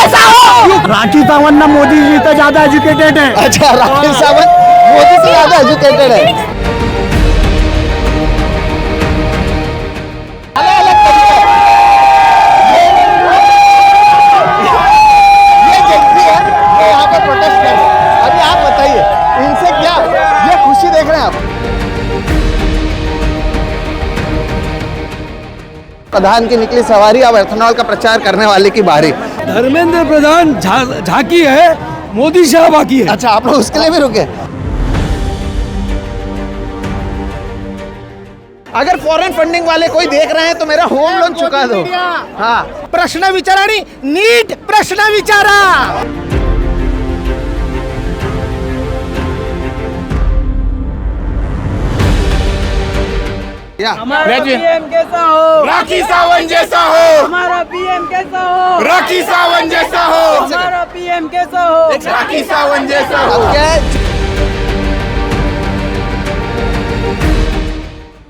कैसा हो? राखी सावंत ना मोदी जी से ज्यादा एजुकेटेड है। अच्छा, राखी सावंत मोदी से ज्यादा एजुकेटेड है। ये जेंजी है जो यहाँ पे प्रोटेस्ट कर रहे हैं। अभी आप बताइए इनसे क्या ये खुशी देख रहे हैं आप? प्रधान की निकली सवारी, अब एथेनॉल का प्रचार करने वाले की बारी। धर्मेंद्र प्रधान झांकी है, मोदी शाह बाकी है। अच्छा, आप लोग उसके लिए भी रुके? अगर फॉरेन फंडिंग वाले कोई देख रहे हैं तो मेरा होम लोन चुका दो। हाँ, प्रश्न विचाराणी, नीट प्रश्न विचारा। हमारा पीएम कैसा हो? राखी सावंत जैसा हो। हमारा पीएम कैसा हो? राखी सावंत जैसा हो। हमारा पीएम कैसा हो? राखी सावंत जैसा हो। अब क्या है?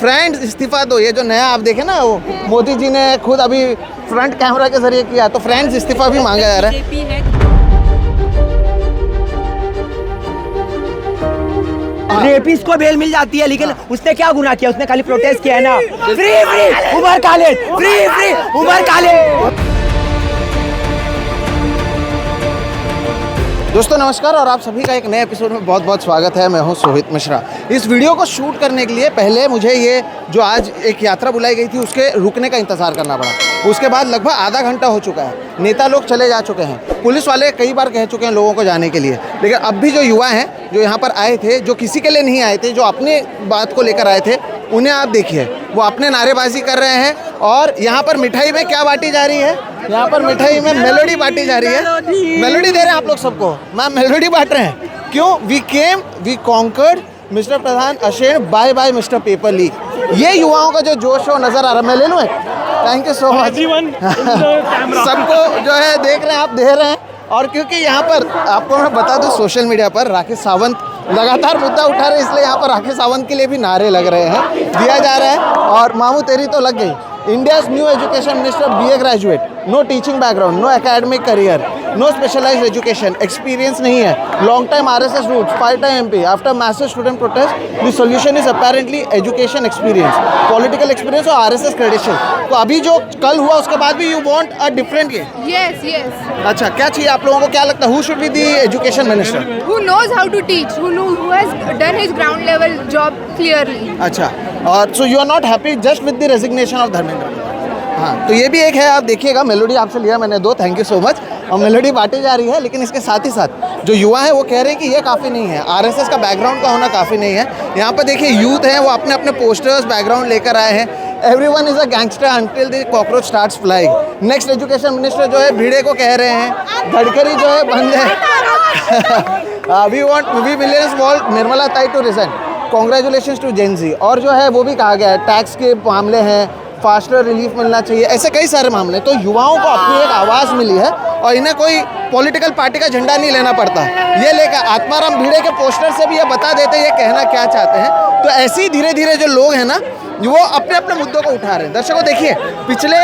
फ्रेंड्स इस्तीफा दो। ये जो नया आप देखे ना, वो मोदी जी ने खुद अभी फ्रंट कैमरा के जरिए किया, तो फ्रेंड्स इस्तीफा भी मांगा जा रहा है। रेपिस्ट को बेल मिल जाती है, लेकिन उसने क्या गुनाह किया? उसने खाली प्रोटेस्ट किया है ना। Free free Umar Khalid, free free Umar Khalid. दोस्तों नमस्कार, और आप सभी का एक नए एपिसोड में बहुत बहुत स्वागत है। मैं हूं सोहित मिश्रा। इस वीडियो को शूट करने के लिए पहले मुझे ये जो आज एक यात्रा बुलाई गई थी उसके रुकने का इंतज़ार करना पड़ा। उसके बाद लगभग आधा घंटा हो चुका है। नेता लोग चले जा चुके हैं, पुलिस वाले कई बार कह चुके हैं लोगों को जाने के लिए, लेकिन अब भी जो युवा हैं जो यहाँ पर आए थे, जो किसी के लिए नहीं आए थे, जो अपनी बात को लेकर आए थे, उन्हें आप देखिए वो अपने नारेबाजी कर रहे हैं। और यहाँ पर मिठाई में क्या बांटी जा रही है? यहाँ पर मिठाई में मेलोडी बांटी जा रही है। मेलोडी दे रहे हैं आप लोग सबको। मैम मेलोडी बांट रहे हैं क्यों? We came, we conquered, mister Pradhan अशेर, bye bye mister paper leak. ये युवाओं का जो जोश हो नजर आ रहा है। मैं ले लूँ? Thank you so much. सबको जो है देख रहे हैं आप, दे रहे हैं। और क्योंकि यहाँ पर आपको मैं बता दूं, सोशल मीडिया पर राखी सावंत लगातार मुद्दा उठा रहे हैं, इसलिए यहाँ पर राखी सावंत के लिए भी नारे लग रहे हैं, दिया जा रहा है। और मामू तेरी तो लग गई। India's new education minister, BA graduate, no teaching background, no academic career, no specialised education, experience नहीं है, long time RSS roots, 5 time MP। After massive student protest the solution is apparently education experience, political experience और RSS credential. तो अभी जो कल हुआ उसके बाद भी यू वांट अ डिफरेंट ये? Yes, yes. अच्छा, क्या चाहिए आप लोगों को? क्या लगता है who should be the education minister? Who knows how to teach? Who has done his ground level job clearly? अच्छा, और so you are not happy just with the resignation of Dharmendra? हाँ, तो ये भी एक है, आप देखिएगा। मेलोडी आपसे लिया मैंने 2, थैंक यू सो मच। और मेलोडी बांटी जा रही है, लेकिन इसके साथ ही साथ जो युवा हैं वो कह रहे हैं कि ये काफ़ी नहीं है, RSS का बैकग्राउंड का होना काफ़ी नहीं है। यहाँ पर देखिए यूथ हैं, वो अपने अपने पोस्टर्स बैकग्राउंड लेकर आए हैं। Everyone is a gangster until the cockroach starts flying. Next education minister जो है भिड़े को कह रहे हैं, गडकरी जो है बंद है। वी मिलियंस वॉल्ट निर्मला ताई टू रिजाइन, कॉन्ग्रेचुलेशंस टू जेन जी। और जो है वो भी कहा गया है, टैक्स के मामले हैं, फास्टर रिलीफ मिलना चाहिए, ऐसे कई सारे मामले। तो युवाओं को अपनी एक आवाज़ मिली है और इन्हें कोई पॉलिटिकल पार्टी का झंडा नहीं लेना पड़ता। ये लेकर आत्माराम भिड़े के पोस्टर से भी ये बता देते हैं ये कहना क्या चाहते हैं। तो ऐसे ही धीरे धीरे जो लोग हैं ना, वो अपने अपने मुद्दों को उठा रहे हैं। दर्शकों देखिए, पिछले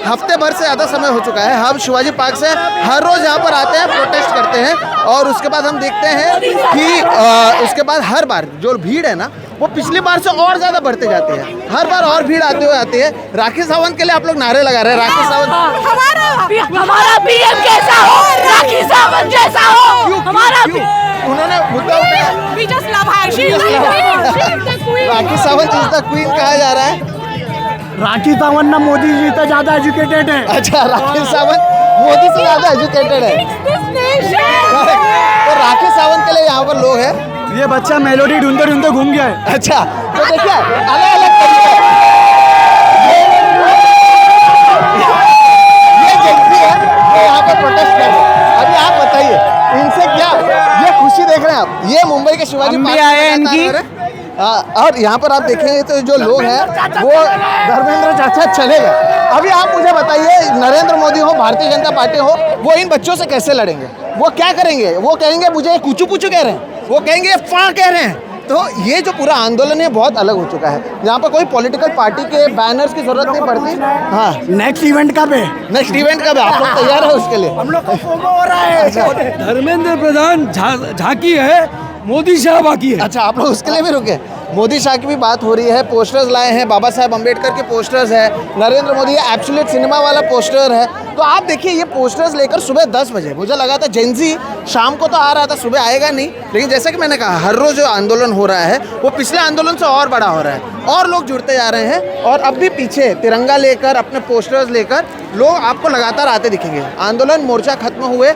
हफ्ते भर से ज़्यादा समय हो चुका है, हम शिवाजी पार्क से हर रोज़ यहाँ पर आते हैं, प्रोटेस्ट करते हैं। और उसके बाद हम देखते हैं कि उसके बाद हर बार जो भीड़ है ना, वो पिछली बार से और ज़्यादा बढ़ते जाती है। हर बार और भीड़ आते हुए आती है। राखी सावंत के लिए आप लोग नारे लगा रहे हैं। राखी सावंत, हमारा पीएम कैसा हो? राखी सावंत जैसा हो। हमारा उन्होंने मुद्दा उठाया। We just love her. She is the queen. Rakhi Sawant is the queen कहा जा रहा है। राखी सावंत ना मोदी जी से ज्यादा एजुकेटेड है। अच्छा, राखी सावंत मोदी से ज़्यादा एजुकेटेड है। तो राखी सावंत के लिए यहाँ पर लोग हैं। ये बच्चा मेलोडी ढूंढते ढूंढते घूम गया है। अच्छा, तो देखिए अलग अलग तरीके, ये जेंजी है जो यहाँ पे प्रोटेस्ट कर रहे हैं। अभी आप बताइए इनसे क्या ये खुशी देख रहे हैं आप? ये मुंबई के शिवाजी हम भी पार्क आए में इनकी। और यहाँ पर आप देखेंगे तो जो लोग हैं वो धर्मेंद्र चाचा चले गए। अभी आप मुझे बताइए, नरेंद्र मोदी हो, भारतीय जनता पार्टी हो, वो इन बच्चों से कैसे लड़ेंगे? वो क्या करेंगे? वो कहेंगे मुझे कुचू पुचू कह रहे हैं, वो कहेंगे फा कह रहे हैं। तो ये जो पूरा आंदोलन है बहुत अलग हो चुका है। यहाँ पर कोई पॉलिटिकल पार्टी के बैनर्स की जरूरत नहीं पड़ती। हाँ, नेक्स्ट इवेंट कब है? नेक्स्ट इवेंट कब है? आप लोग तैयार है उसके लिए? हम लोग को फोमो हो रहा है। धर्मेंद्र प्रधान झांकी है, मोदी शाह बाकी है। अच्छा, आप लोग उसके लिए भी रुके? मोदी शाह की भी बात हो रही है, पोस्टर्स लाए हैं, बाबा साहब अम्बेडकर के पोस्टर्स है, नरेंद्र मोदी एब्सोल्यूट सिनेमा वाला पोस्टर है। तो आप देखिए ये पोस्टर्स लेकर सुबह 10 बजे, मुझे लगा था जेनजी शाम को तो आ रहा था, सुबह आएगा नहीं, लेकिन जैसा कि मैंने कहा हर रोज़ जो आंदोलन हो रहा है वो पिछले आंदोलन से और बड़ा हो रहा है और लोग जुड़ते जा रहे हैं। और अब भी पीछे तिरंगा लेकर अपने पोस्टर्स लेकर लोग आपको लगातार आते दिखेंगे। आंदोलन मोर्चा खत्म हुए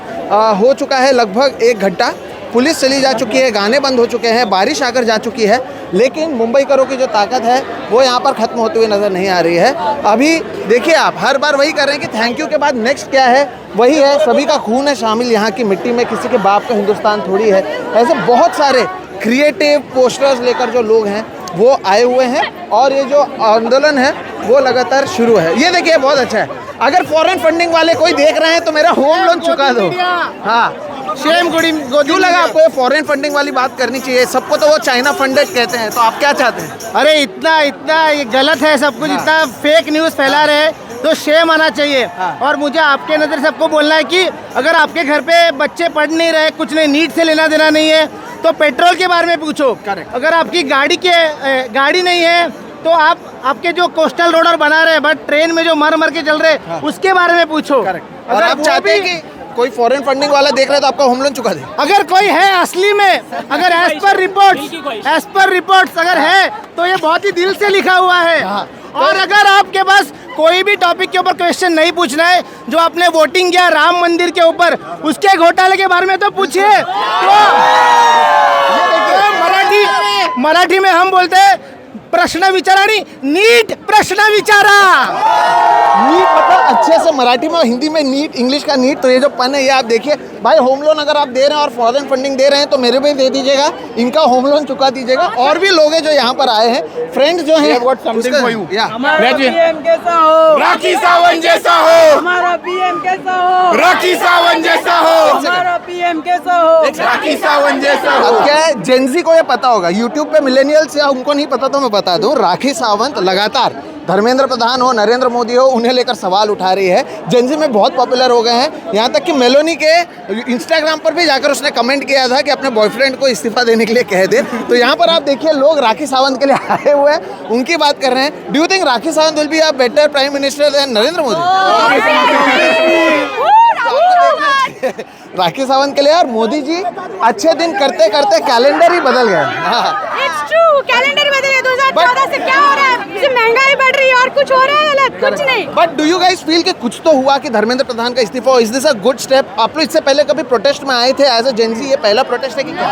हो चुका है लगभग 1 घंटा, पुलिस चली जा चुकी है, गाने बंद हो चुके हैं, बारिश आकर जा चुकी है, लेकिन मुंबईकरों की जो ताकत है वो यहाँ पर ख़त्म होते हुए नज़र नहीं आ रही है। अभी देखिए आप हर बार वही कर रहे हैं कि थैंक यू के बाद नेक्स्ट क्या है, वही है सभी का खून है शामिल यहाँ की मिट्टी में, किसी के बाप का हिंदुस्तान थोड़ी है। ऐसे बहुत सारे क्रिएटिव पोस्टर्स लेकर जो लोग हैं वो आए हुए हैं और ये जो आंदोलन है वो लगातार शुरू है। ये देखिए बहुत अच्छा है। अगर फॉरेन फंडिंग वाले कोई देख रहे हैं तो मेरा होम लोन चुका दो। हाँ, शेम क्यों लगा आपको ये फॉरेन फंडिंग वाली बात करनी चाहिए? सबको तो वो चाइना फंडेड कहते हैं, तो आप क्या चाहते हैं? अरे इतना ये गलत है सब कुछ, इतना फेक न्यूज़ फैला रहे हैं तो शेम आना चाहिए। और मुझे आपके नज़र सबको बोलना है कि अगर आपके घर पे बच्चे पढ़ नहीं रहे, कुछ नहीं, नीट से लेना देना नहीं है तो पेट्रोल के बारे में पूछो। अगर आपकी गाड़ी नहीं है तो आपके जो कोस्टल रोडर बना रहे हैं बट ट्रेन में जो मर के चल रहे उसके बारे में पूछो। और आप चाहते हैं कि कोई फॉरेन फंडिंग वाला देख रहा है तो आपका होम लोन चुका दे? अगर कोई है असली में, अगर एज पर रिपोर्ट्स अगर है तो ये बहुत ही दिल से लिखा हुआ है। और अगर आपके पास कोई भी टॉपिक के ऊपर क्वेश्चन नहीं पूछना है, जो आपने वोटिंग किया राम मंदिर के ऊपर उसके घोटाले के बारे में तो पूछिए। मराठी में हम बोलते हैं प्रश्न विचारानी, नीट प्रश्न विचारा। नीट मतलब अच्छे से मराठी में, हिंदी में नीट, इंग्लिश का नीट। तो ये जो पन है ये आप देखिए भाई, होम लोन अगर आप दे रहे हैं और फॉरेन फंडिंग दे रहे हैं तो मेरे भी दे दीजिएगा, इनका होम लोन चुका दीजिएगा। और भी लोग हैं जो यहाँ पर आए हैं, फ्रेंड्स जो हैं। पीएम कैसा हो, राखी सावंत जैसा हो, हमारा पीएम कैसा हो, राखी सावंत जैसा हो, हमारा पीएम कैसा हो, राखी सावंत जैसा हो। अब क्या है, जेनजी को ये पता होगा, यूट्यूब पे मिलेनियल्स या उनको नहीं पता तो मैं बता दूं, राखी सावंत लगातार धर्मेंद्र प्रधान हो, नरेंद्र मोदी हो, उन्हें लेकर सवाल उठा रही है। जेनजी में बहुत पॉपुलर हो गए हैं, यहाँ तक कि मेलोनी के इंस्टाग्राम पर भी जाकर उसने कमेंट किया था कि अपने बॉयफ्रेंड को इस्तीफा देने के लिए कह दे। तो यहाँ पर आप देखिए लोग राखी सावंत के लिए आए हुए हैं, उनकी बात कर रहे हैं। Do you think Rakhi Sawant will be a better prime minister than Narendra Modi? Rakhi Sawant के लिए। और मोदी जी अच्छे दिन करते करते कैलेंडर ही बदल गए। It's true, कैलेंडर बदल गया। 2014 से क्या हो रहा है? सिर्फ महंगाई बढ़ रही है और कुछ हो रहा है गलत? कुछ नहीं। But do you guys feel कि कुछ तो हुआ कि धर्मेंद्र प्रधान का इस्तीफा हो? Is this a good step? आप लोग इससे पहले कभी प्रोटेस्ट में आए थे एज अ जेनजी? ये पहला प्रोटेस्ट है कि क्या?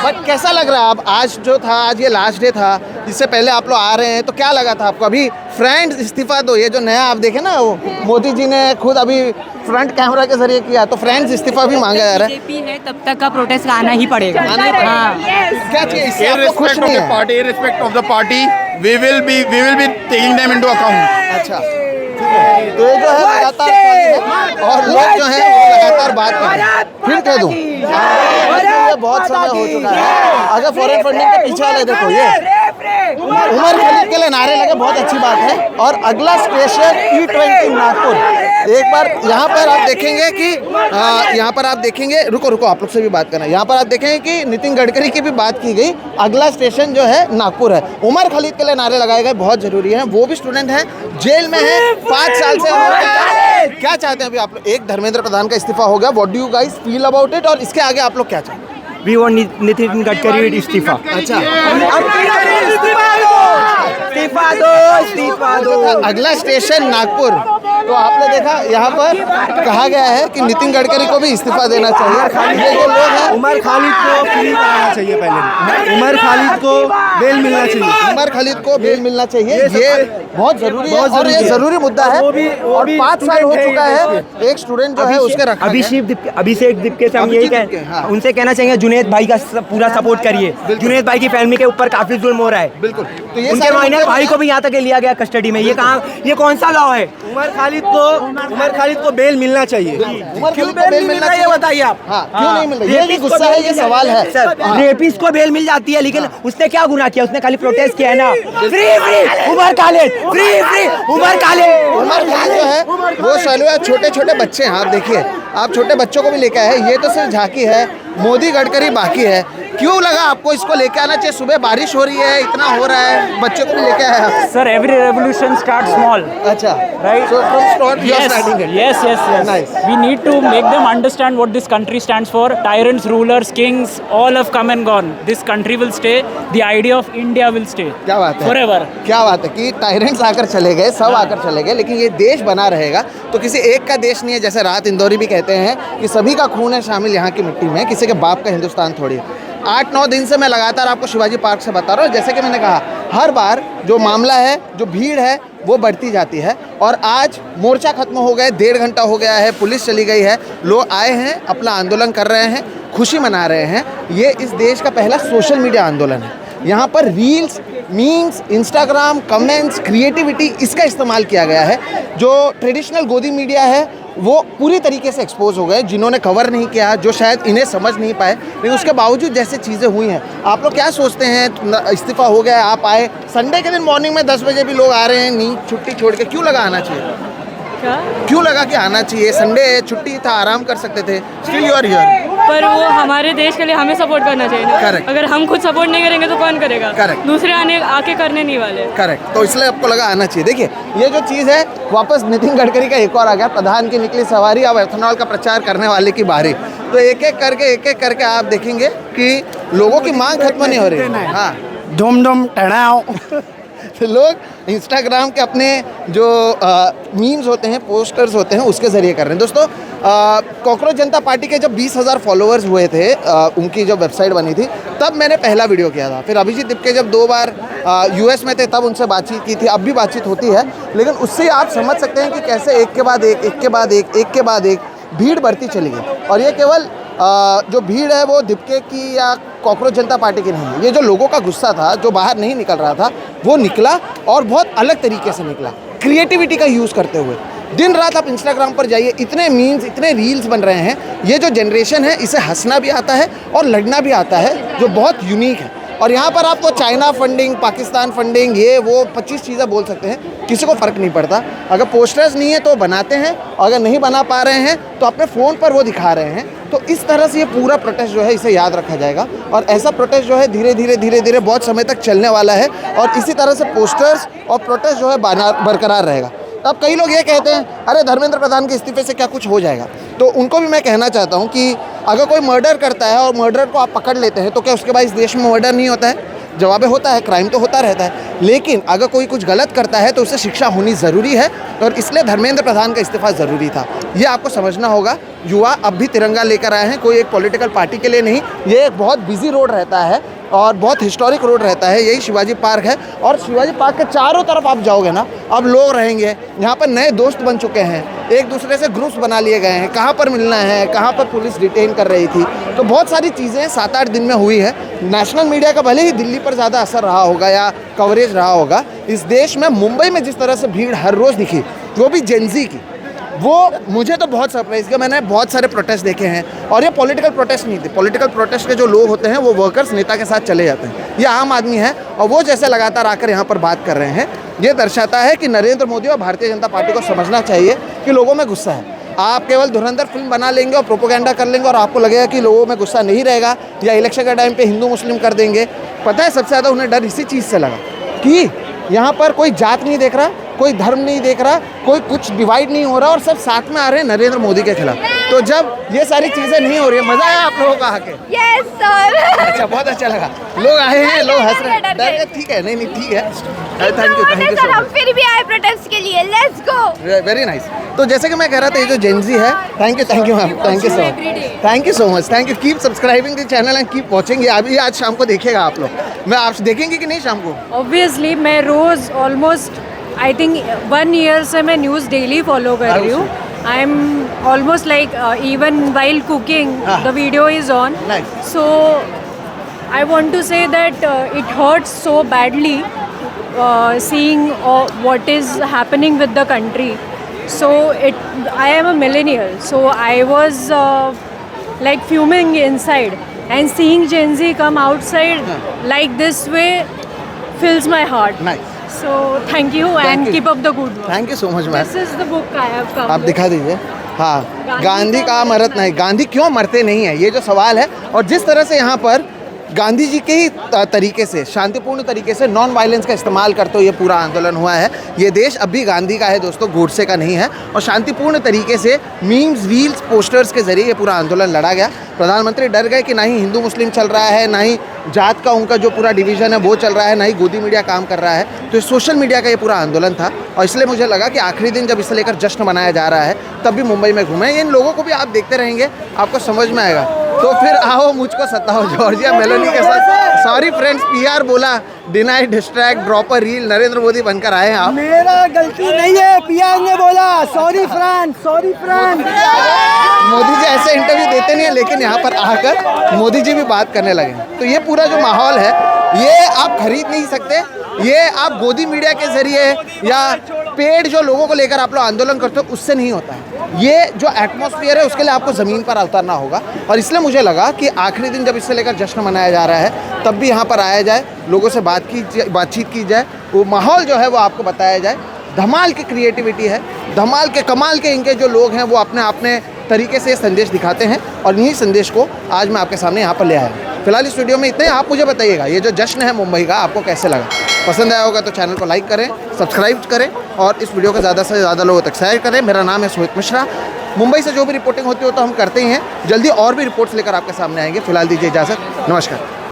बट कैसा लग रहा है? अब आज जो था, आज ये लास्ट डे था, इससे पहले आप लोग आ रहे हैं, तो क्या लगा था आपको? अभी फ्रेंड्स इस्तीफा दो, ये जो नया आप देखे ना, वो मोदी जी ने खुद अभी फ्रंट कैमरा के जरिए किया, तो फ्रेंड्स इस्तीफा भी मांगा जा रहा है। बीजेपी है तब तक का प्रोटेस्ट आना ही पड़ेगा। हाँ, क्या चाहिए इससे? आपको खुश नहीं है? Irrespective of the party, we will be taking them into account. अच्छा, तो ये जो है लगातार और लोग जो हैं वो लगातार बात कर रहे हैं। फिर कह दूं ये बहुत समय हो चुका है। अगर फॉरेन फंडिंग के पीछे वाले देखो, ये उमर खलीद के लिए नारे लगे, बहुत अच्छी बात है। और अगला स्टेशन E20 नागपुर। एक बार यहाँ पर आप देखेंगे कि यहाँ पर आप देखेंगे, रुको आप लोग से भी बात करना। यहाँ पर आप देखेंगे कि नितिन गडकरी की भी बात की गई। अगला स्टेशन जो है नागपुर है। उमर खलीद के लिए नारे लगाए गए, बहुत जरूरी है। वो भी स्टूडेंट हैं, जेल में है 5 साल से। क्या चाहते हैं अभी आप लोग? एक धर्मेंद्र प्रधान का इस्तीफा हो गया, what do you guys feel about it? और इसके आगे आप लोग क्या चाहते हैं? We want नितिन गडकरी इस्तीफा। अच्छा, इस्तीफा दो। अगला स्टेशन नागपुर। तो आपने देखा यहाँ पर कहा गया है कि नितिन गडकरी को भी इस्तीफा देना चाहिए। ये जो लोग हैं, उमर खालिद को फ्री कराना चाहिए, पहले उमर खालिद को बेल मिलना चाहिए। उमर खालिद को बेल मिलना चाहिए, ये बहुत जरूरी है और ये जरूरी मुद्दा है। और 5 साल हो चुका है, एक स्टूडेंट जो है उसके रखा अभिषेक दीपके से हम यही कहें, उनसे कहना चाहिए जुनैद भाई का पूरा सपोर्ट करिए। जुनैद भाई की फैमिली के ऊपर काफी जुल्म हो रहा है। बिल्कुल। तो ये उनके मायने भाई को भी यहाँ तक लिया गया कस्टडी में। ये कहाँ, ये कौन सा लॉ है? उमर खालिद खालिद को बेल मिलना चाहिए। उमर खालिद को बेल मिलना चाहिए, बताइए आप। हाँ, क्यों नहीं मिल रहा? ये भी गुस्सा है, ये सवाल है। रेपिस्ट को बेल मिल जाती है, लेकिन उसने क्या गुनाह किया? उसने खाली प्रोटेस्ट किया है ना। Free free Umar Khalid, free free Umar Khalid. Umar Khalid जो है वो सालों छोटे छोटे बच्चे हैं। आप देखिए, आप छोटे बच्चों को भी लेके आए हैं। ये तो सिर्फ झांकी है, मोदी गडकरी बाकी है। क्यों लगा आपको इसको लेके आना चाहिए? सुबह बारिश हो रही है, इतना हो रहा है, बच्चों को भी लेके आया आप। Sir, every revolution starts small. अच्छा, Right? So from start you are starting it. Yes. Nice. We need to make them understand what this country stands for. Tyrants, rulers, kings, all have come and gone. This country will stay. The idea of India will stay. क्या बात है? Forever. क्या बात है कि tyrants आकर चले गए, सब आकर चले गए, लेकिन ये देश बना रहेगा। तो किसी एक का देश नहीं है, जैसे राहत इंदौरी भी कहते हैं कि सभी का खून है शामिल यहाँ की मिट्टी में, किसी के बाप का हिंदुस्तान थोड़ी है। 8-9 दिन से मैं लगातार आपको शिवाजी पार्क से बता रहा हूँ। जैसे कि मैंने कहा, हर बार जो मामला है, जो भीड़ है, वो बढ़ती जाती है। और आज मोर्चा खत्म हो गए, 1.5 घंटा हो गया है, पुलिस चली गई है, लोग आए हैं, अपना आंदोलन कर रहे हैं, खुशी मना रहे हैं। ये इस देश का पहला सोशल मीडिया आंदोलन है। यहाँ पर reels, memes, Instagram, comments, creativity, इसका इस्तेमाल किया गया है। जो ट्रेडिशनल गोदी मीडिया है वो पूरी तरीके से एक्सपोज हो गए। जिन्होंने कवर नहीं किया, जो शायद इन्हें समझ नहीं पाए, लेकिन उसके बावजूद जैसे चीज़ें हुई हैं, आप लोग क्या सोचते हैं? इस्तीफा हो गया, आप आए, संडे के दिन मॉर्निंग में 10 बजे भी लोग आ रहे हैं, नींद छुट्टी छोड़ के। क्यों लगा आना चाहिए? क्यों लगा कि आना चाहिए? संडे छुट्टी था, आराम कर सकते थे। Still you are here. पर वो हमारे देश के लिए हमें सपोर्ट करना चाहिए ना। Correct. अगर हम खुद सपोर्ट नहीं करेंगे तो कौन करेगा? Correct. दूसरे आके करने नहीं वाले। करेक्ट, तो इसलिए आपको लगा आना चाहिए। देखिए, ये जो चीज़ है, वापस नितिन गडकरी का एक और आ गया, प्रधान की निकली सवारी, अब एथेनॉल का प्रचार करने वाले की बारी। तो एक एक करके आप देखेंगे कि लोगों की मांग खत्म नहीं हो रही है। हाँ, धूम धूम टणाओ। तो लोग इंस्टाग्राम के अपने जो मीम्स होते हैं, पोस्टर्स होते हैं, उसके ज़रिए कर रहे हैं। दोस्तों, कॉकरोच जनता पार्टी के जब 20,000 फॉलोअर्स हुए थे, उनकी जो वेबसाइट बनी थी, तब मैंने पहला वीडियो किया था। फिर अभिजीत दिपके जब 2 बार यूएस में थे, तब उनसे बातचीत की थी, अब भी बातचीत होती है। लेकिन उससे आप समझ सकते हैं कि कैसे एक के बाद एक भीड़ बढ़ती चली गई। और ये केवल जो भीड़ है वो दिपके की या कॉकरोच जनता पार्टी की नहीं है। ये जो लोगों का गुस्सा था, जो बाहर नहीं निकल रहा था, वो निकला, और बहुत अलग तरीके से निकला, क्रिएटिविटी का यूज़ करते हुए। दिन रात आप इंस्टाग्राम पर जाइए, इतने मीम्स, इतने रील्स बन रहे हैं। ये जो जनरेशन है, इसे हंसना भी आता है और लड़ना भी आता है, जो बहुत यूनिक है। और यहाँ पर आपको चाइना फंडिंग, पाकिस्तान फंडिंग, ये वो 25 चीज़ें बोल सकते हैं, किसी को फ़र्क नहीं पड़ता। अगर पोस्टर्स नहीं है तो बनाते हैं, और अगर नहीं बना पा रहे हैं तो अपने फ़ोन पर वो दिखा रहे हैं। तो इस तरह से ये पूरा प्रोटेस्ट जो है, इसे याद रखा जाएगा। और ऐसा प्रोटेस्ट जो है धीरे धीरे बहुत समय तक चलने वाला है, और इसी तरह से पोस्टर्स और प्रोटेस्ट जो है बरकरार रहेगा। अब कई लोग ये कहते हैं, अरे धर्मेंद्र प्रधान के इस्तीफे से क्या कुछ हो जाएगा? तो उनको भी मैं कहना चाहता हूँ कि अगर कोई मर्डर करता है और मर्डर को आप पकड़ लेते हैं, तो क्या उसके बाद इस देश में मर्डर नहीं होता है? जवाब होता है, क्राइम तो होता रहता है। लेकिन अगर कोई कुछ गलत करता है तो उससे शिक्षा होनी ज़रूरी है, और इसलिए धर्मेंद्र प्रधान का इस्तीफा ज़रूरी था। ये आपको समझना होगा। युवा अब भी तिरंगा लेकर आए हैं, कोई एक पॉलिटिकल पार्टी के लिए नहीं। ये एक बहुत बिजी रोड रहता है और बहुत हिस्टोरिक रोड रहता है, यही शिवाजी पार्क है। और शिवाजी पार्क के चारों तरफ आप जाओगे ना, अब लोग रहेंगे। यहाँ पर नए दोस्त बन चुके हैं, एक दूसरे से ग्रुप्स बना लिए गए हैं, कहाँ पर मिलना है, कहाँ पर पुलिस डिटेन कर रही थी। तो बहुत सारी चीज़ें 7-8 दिन में हुई है। नेशनल मीडिया का भले ही दिल्ली पर ज़्यादा असर रहा होगा या कवरेज रहा होगा, इस देश में मुंबई में जिस तरह से भीड़ हर रोज़ दिखी, वो भी जेनजी की, वो मुझे तो बहुत सरप्राइज़ किया। मैंने बहुत सारे प्रोटेस्ट देखे हैं, और ये पॉलिटिकल प्रोटेस्ट नहीं थे। पॉलिटिकल प्रोटेस्ट के जो लोग होते हैं वो वर्कर्स, नेता के साथ चले जाते हैं। ये आम आदमी है, और वो जैसे लगातार आकर यहाँ पर बात कर रहे हैं, ये दर्शाता है कि नरेंद्र मोदी और भारतीय जनता पार्टी को समझना चाहिए कि लोगों में गुस्सा है। आप केवल धुरंधर फिल्म बना लेंगे और प्रोपोगेंडा कर लेंगे, और आपको लगेगा कि लोगों में गुस्सा नहीं रहेगा, या इलेक्शन के टाइम पे हिंदू मुस्लिम कर देंगे। पता है, सबसे ज़्यादा उन्हें डर इसी चीज़ से लगा कि यहाँ पर कोई जात नहीं देख रहा, कोई धर्म नहीं देख रहा, कोई कुछ डिवाइड नहीं हो रहा, और सब साथ में आ रहे हैं नरेंद्र मोदी के खिलाफ। तो जब ये सारी चीज़ें नहीं हो रही है, मज़ा आया आप लोगों का आके? Yes sir. अच्छा, बहुत अच्छा लगा। लोग आए हैं, लोग हंस रहे हैं। ठीक है, नहीं ठीक है, थैंक यू सर, हम फिर भी आए प्रोटेस्ट के लिए। Let's go. Very nice. तो जैसे कि मैं कह रहा था, ये जो जेनजी है, thank you ma'am, thank you so much, thank you. Keep subscribing the channel and keep watching. अभी आज शाम को देखेगा आप लोग, मैं आप देखेंगे कि नहीं शाम को? ऑब्वियसली मैं रोज़ ऑलमोस्ट आई थिंक 1 ईयर से मैं न्यूज़ डेली फॉलो कर रही हूँ। I am almost like even while cooking the video is on. So I want to say that it hurts so badly seeing what is happening with the country, So I am a millennial. So I was like fuming inside, and seeing Gen Z come outside like this way fills my heart. Nice. So thank you and you. keep up the good work. Thank you so much ma'am. This is the book I have come आप with. दिखा दीजिए। हाँ, गांधी गांधी का का मरत नहीं, गांधी क्यों मरते नहीं है, ये जो सवाल है। और जिस तरह से यहाँ पर गांधी जी के ही तरीके से, शांतिपूर्ण तरीके से, नॉन वायलेंस का इस्तेमाल करते हुए ये पूरा आंदोलन हुआ है। ये देश अब भी गांधी का है दोस्तों, गोडसे का नहीं है। और शांतिपूर्ण तरीके से मीम्स, रील्स, पोस्टर्स के जरिए ये पूरा आंदोलन लड़ा गया। प्रधानमंत्री डर गए कि ना ही हिंदू मुस्लिम चल रहा है, ना ही जात का उनका जो पूरा डिवीज़न है वो चल रहा है, ना ही गोदी मीडिया काम कर रहा है। तो ये सोशल मीडिया का ये पूरा आंदोलन था। और इसलिए मुझे लगा कि आखिरी दिन जब इसे लेकर जश्न मनाया जा रहा है तब भी मुंबई में घूमें। इन लोगों को भी आप देखते रहेंगे, आपको समझ में आएगा। तो फिर आओ मुझको सताओ, जॉर्जिया मेलोनी के साथ। सॉरी फ्रेंड्स, पीआर बोला, deny, distract, drop a reel, Narendra Modi बनकर आए हैं आप। मेरा गलती नहीं है, पीआर ने बोला sorry friend, sorry friend. Modi ji ऐसे इंटरव्यू देते नहीं है, लेकिन यहाँ पर आकर मोदी जी भी बात करने लगे। तो ये पूरा जो माहौल है ये आप खरीद नहीं सकते। ये आप गोदी मीडिया के जरिए या पेड़ जो लोगों को लेकर आप लोग आंदोलन करते हो उससे नहीं होता है। ये जो एटमॉस्फेयर है उसके लिए आपको ज़मीन पर उतरना होगा। और इसलिए मुझे लगा कि आखिरी दिन जब इससे लेकर जश्न मनाया जा रहा है तब भी यहाँ पर आया जाए, लोगों से बातचीत की जाए, वो माहौल जो है वो आपको बताया जाए। धमाल की क्रिएटिविटी है, धमाल के कमाल के इनके जो लोग हैं वो अपने तरीके से संदेश दिखाते हैं। और इन्हीं संदेश को आज मैं आपके सामने यहाँ पर ले आया हूँ। फिलहाल इस वीडियो में इतने। आप मुझे बताइएगा ये जो जश्न है मुंबई का आपको कैसे लगा। पसंद आया होगा तो चैनल को लाइक करें, सब्सक्राइब करें और इस वीडियो को ज़्यादा से ज़्यादा लोगों तक शेयर करें। मेरा नाम है सोहित मिश्रा। मुंबई से जो भी रिपोर्टिंग होती हो तो हम करते ही हैं। जल्दी और भी रिपोर्ट्स लेकर आपके सामने आएंगे। फिलहाल दीजिए इजाज़त, नमस्कार।